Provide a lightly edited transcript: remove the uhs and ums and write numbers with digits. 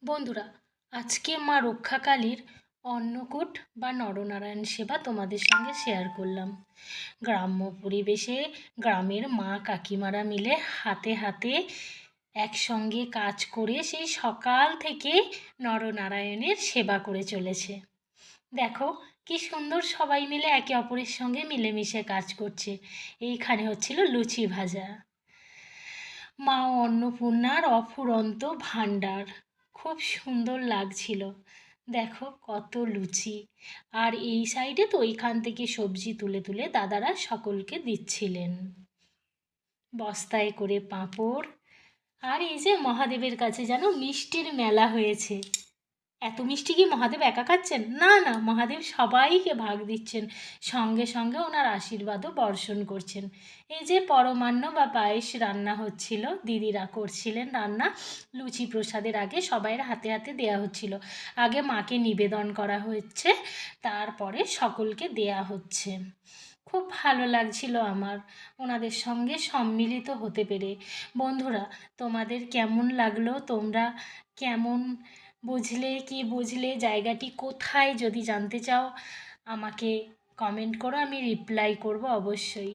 বন্ধুরা, আজকে মা রক্ষাকালীর অন্নকূট বা নরনারায়ণ সেবা তোমাদের সঙ্গে শেয়ার করলাম। গ্রাম্য পরিবেশে গ্রামের মা কাকিমারা মিলে হাতে হাতে একসঙ্গে কাজ করে সেই সকাল থেকে নরনারায়ণের সেবা করে চলেছে। দেখো কি সুন্দর সবাই মিলে একে অপরের সঙ্গে মিলেমিশে কাজ করছে। এইখানে হচ্ছিল লুচি ভাজা। মা অন্নপূর্ণার অফুরন্ত ভাণ্ডার, খুব সুন্দর লাগছিল। দেখো কত লুচি, আর এই সাইডে তো ওইখান থেকে সবজি তুলে তুলে দাদারা সকলকে দিচ্ছিলেন। বস্তায় করে পাঁপড়, আর এই যে মহাদেবের কাছে যেন মিষ্টির মেলা হয়েছে। এত মিষ্টি কি মহাদেব একা খাচ্ছেন? না না, মহাদেব সবাইকে ভাগ দিচ্ছেন, সঙ্গে সঙ্গে ওনার আশীর্বাদও বর্ষণ করছেন। এই যে পরমান্ন বা পায়েস রান্না হচ্ছিল, দিদিরা করছিলেন রান্না। লুচি প্রসাদের আগে সবাইয়ের হাতে হাতে দেয়া হচ্ছিল। আগে মাকে নিবেদন করা হচ্ছে, তারপরে সকলকে দেয়া হচ্ছে। খুব ভালো লাগছিল আমার ওনাদের সঙ্গে সম্মিলিত হতে পেরে। বন্ধুরা, তোমাদের কেমন লাগলো? তোমরা কেমন বুঝলে, কি বুঝলে, জায়গাটি কোথায়, যদি জানতে চাও আমাকে কমেন্ট করো, আমি রিপ্লাই করব অবশ্যই।